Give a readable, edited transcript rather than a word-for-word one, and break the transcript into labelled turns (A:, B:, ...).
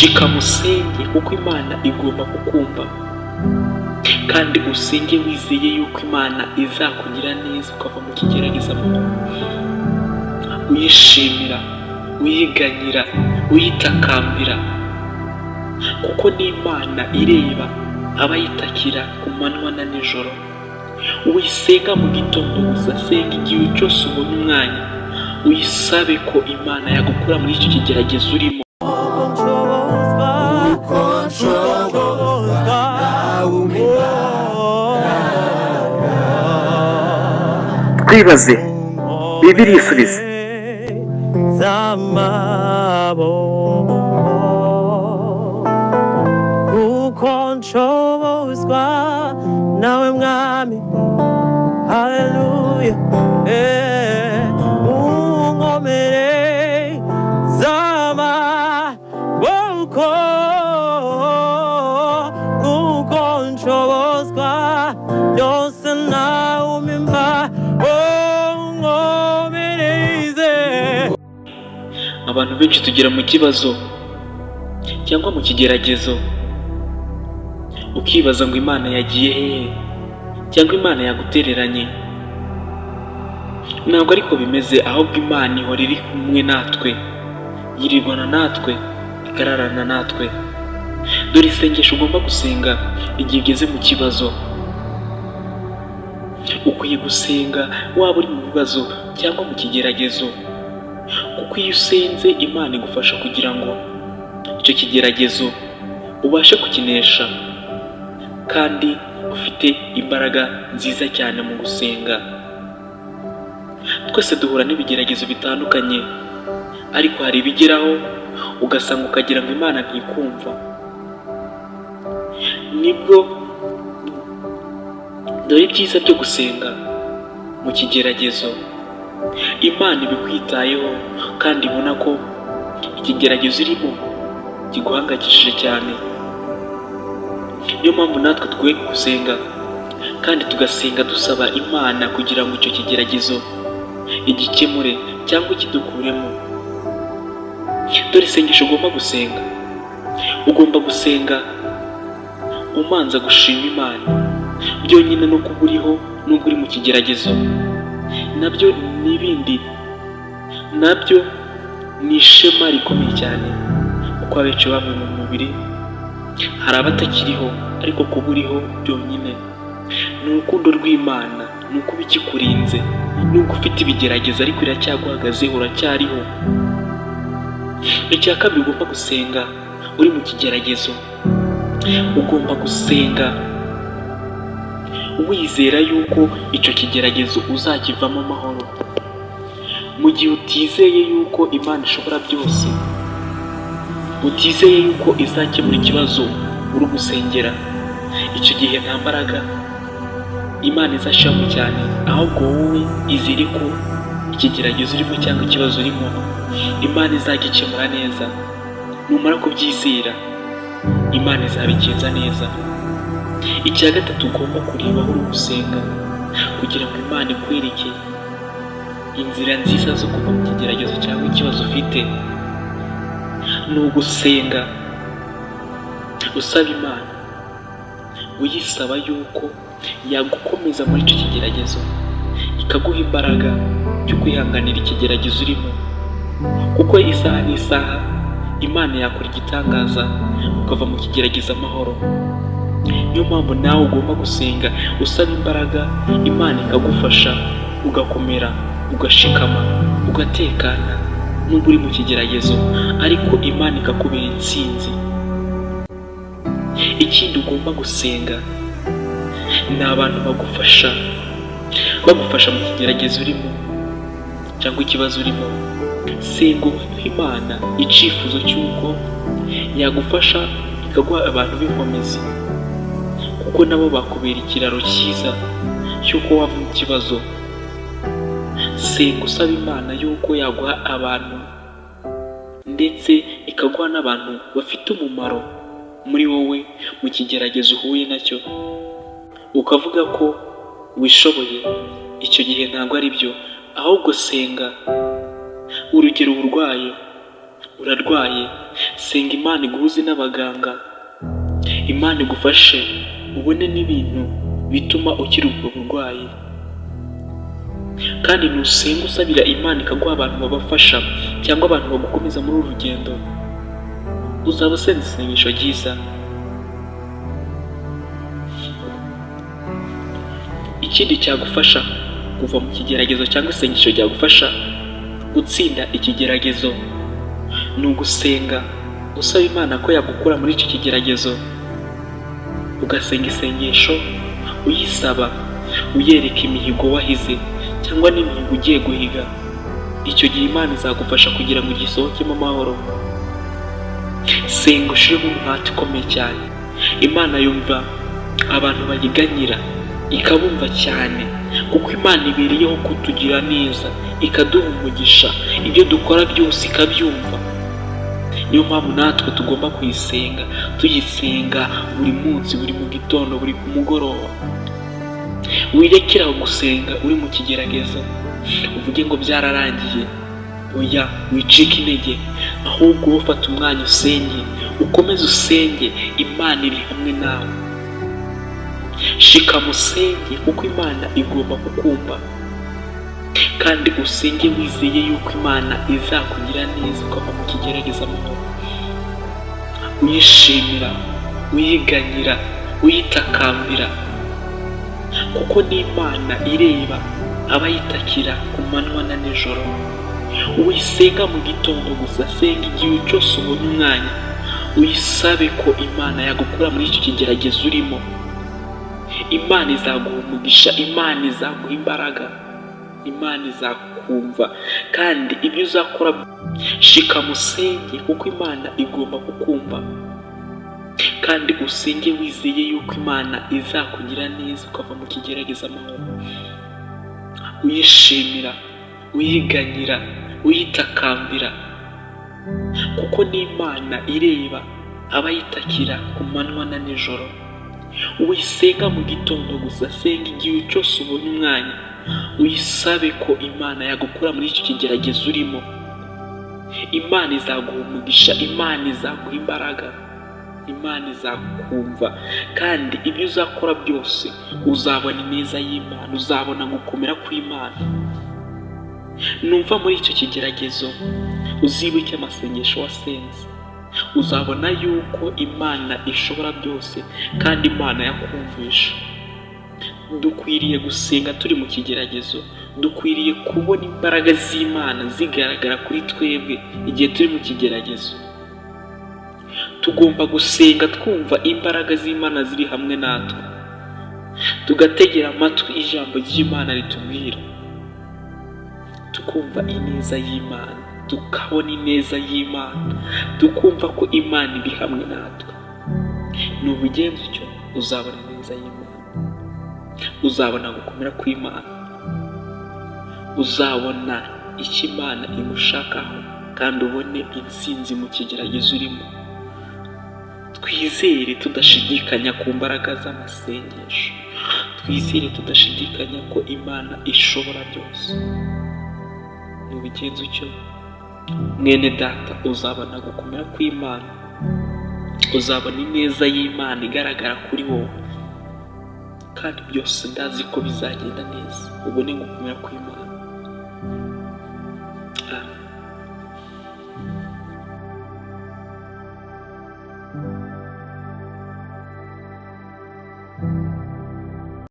A: shikama usenge kuko Imana igomba kukumva, kandi usenge wizeye yuko Imana izakugira neza ukava mu kigerageza uyishimira, uyiganyira, uyitakambira, kuko n'Imana ireba abayitakira ku manywa na nijoro. Uyisenga mu gitondo gusa, senga igihe cyose ubona umwanya, uyisabe ko Imana yagukura muri icyo kigeragezo urimo. Twibaze, Bibiliya isubize.
B: Kuko nshobozwa nawe mwami, haleluya, unkomere z'amaboko, kuko nshobozwa byose nawe umpa, unkomereze.
A: Abantu benshi tugera mu kibazo cyangwa mu kigeragezo ukibaza ngo Imana yagiye hehe, cyangwa Imana yagutereranye. Ntabwo ariko bimeze, ahubwo Imana ihora iri kumwe natwe, yirirwana natwe, ikararana natwe. Dore isengesho ugomba gusenga igihe ugeze mu kibazo. Ukwiye gusenga waba uri mu bibazo cyangwa mu kigeragezo, kuko iyo usenze Imana igufasha kugira ngo icyo kigeragezo ubashe kukinesha, kandi ufite imbaraga nziza cyane mu gusenga. Twese duhura n'ibigeragezo bitandukanye, ariko hari ibigeraho ugasanga ukagira ngo Imana ntikumva. Nibwo dore ibyiza byo gusenga mu kigeragezo. Imana ibikwitayeho kandi ibona ko ikigeragezo urimo kiguhangayikishije cyane. Niyo mpamvu natwe dukwiye gusenga, kandi tugasenga dusaba Imana kugira ngo icyo kigeragezo igikemure cyangwa ikidukuremo. Dore isengesho ugomba gusenga. Ugomba gusenga umanza gushima Imana. Byonyine no kuba uriho nubwo uri mu kigeragezo, nabyo n'ibindi, nabyo ni ishema rikomeye cyane, kuko abenshi bavuye mu mubiri, hari abatakiriho, ariko kuba uriho byonyine ni urukundo rw'Imana, ni ukuba ikikurinze. Nubwo ufite ibigerageza ariko iracyaguhagazeho, uracyariho. Icya kabiri ugomba gusenga uri mu kigeragezo, ugomba gusenga wizera yuko icyo kigeragezo uzakivamo amahoro. Mu gihe utizeye yuko Imana ishobora byose, utizeye yuko izakemura ikibazo uri gusengera, icyo gihe nta mbaraga Imana izashiramo cyane, ahubwo wowe izere ko ikigeragezo urimo cyangwa ikibazo urimo Imana izagikemura neza. Numara kubyizera, Imana izabigenza neza. Icya gatatu ugomba kureba uri gusenga kugira ngo Imana ikwereke inzira nziza zo kuva mu kigeragezo cyangwa ikibazo ufite, ni ugusenga usaba Imana, uyisaba yuko yagukomeza muri icyo kigeragezo, ikaguha imbaraga cyo kwihanganira ikigeragezo urimo, kuko isaha n'isaha Imana yakora igitangaza ukava mu kigeragezo amahoro. Niyo mpamvu nawe ugomba gusenga usaba imbaraga, Imana ikagufasha ugakomera, ugashikama, ugatekana nubwo uri mu kigeragezo, ariko Imana ikakubera intsinzi. Ikindi ugomba gusenga ni abantu bagufasha mu kigeragezo urimo cyangwa ikibazo urimo. Senga Imana icyifuzo cy'uko yagufasha, ikaguha abantu b'inkomezi, kuko nabo bakubera ikiraro cyiza cy'uko wava mu kibazo. Senga usaba Imana yuko yaguha abantu, ndetse ikaguha n'abantu bafite umumaro muri wowe mu kigeragezo uhuye nacyo, ukavuga ko wishoboye. Icyo gihe ntabwo ari byo, ahubwo senga. Urugero urarwaye, senga Imana iguhuze n'abaganga, Imana igufashe ubone n'ibintu bituma ukira ubwo burwayi. Kandi nusenga usabira Imana ikaguha abantu babafasha cyangwa abantu bagukomeza muri uru rugendo, uzaba usenze isengesho ryiza. Ikindi cyagufasha kuva mu kigeragezo cyangwa isengesho ryagufasha gutsinda ikigeragezo ni ugusenga usaba Imana ko yagukura muri icyo kigeragezo, ugasenga isengesho uyisaba, uyereka imihigo wahize cyangwa n'imihigo ugiye guhiga. Icyo gihe Imana izagufasha kugira ngo ugisohokemo amahoro. Senga ushiremo umuhati ukomeye cyane. Imana yumva abantu bayiganyira, ikabumva cyane, kuko Imana ibereyeho kutugira neza, ikaduha umugisha, ibyo dukora byose ikabyumva. Niyo mpamvu natwe tugomba kuyisenga, tuyisenga buri munsi, buri mu gitondo, buri ku mugoroba. Wirekera gusenga uri mu kigeragezo uvuge ngo byararangiye. Oya, wicika intege, ahubwo ufata umwanya usenge, ukomeze usenge. Imana iri hamwe nawe. Shika musenge kuko Imana igomba kukumva, kandi usenge wizeye yuko Imana izakugira neza ukava mu kigerageza amahoro. Uyishimira, uyiganyira, uyitakambira, kuko n'Imana ireba abayitakira ku manywa na nijoro. Uyisenga mu gitondo gusa, senga igihe cyose ubonye umwanya, uyisabe ko Imana yagukura muri icyo kigeragezo urimo. Imana izaguha umugisha, Imana izaguha imbaraga, Imana izakumva, kandi ibyo uzakora shika musenge kuko Imana igomba kukumva, kandi usenge wizeye yuko Imana izakugira neza ukava mu kigerageza amahoro. Uyishimira, uyiganyira, uyitakambira, kuko n'Imana ireba abayitakira ku manywa na nijoro. Uyisenga mu gitondo gusa, senga igihe cyose ubonye umwanya, uyisabe ko Imana yagukura muri icyo kigeragezo urimo. Imana izaguha umugisha, Imana izaguha imbaraga, Imana izakumva, kandi ibyo uzakora byose uzabona ineza y'Imana, uzabona gukomera kw'Imana. Numva muri icyo kigeragezo uzibuke amasengesho wasenze, uzabona yuko Imana ishobora byose kandi Imana yakumvisha. Dukwiriye gusenga turi mu kigeragezo, dukwiriye kubona imbaraga z'Imana zigaragara kuri twebwe igihe turi mu kigeragezo. Tugomba gusenga twumva imbaraga z'Imana ziri hamwe natwe, tugategera amatwi ijambo ry'Imana ritubwira, tukumva ineza y'Imana, tukabona ineza y'Imana, tukumva ko Imana iri hamwe natwe. Nubigenza utyo uzabona ineza y'Imana, uzabona gukomera kw'Imana, uzabona icyo Imana imushakaho, kandi ubone intsinzi mu kigeragezo urimo. Twizere tudashidikanya ku mbaraga z'amasengesho, twizere tudashidikanya ko Imana ishobora byose. Nubigenza utyo mwene data, uzabona gukomera kw'Imana, uzabona ineza y'Imana igaragara kuri wowe, kandi byose ndazi ko bizagenda neza, ubone gukomera kw'Imana.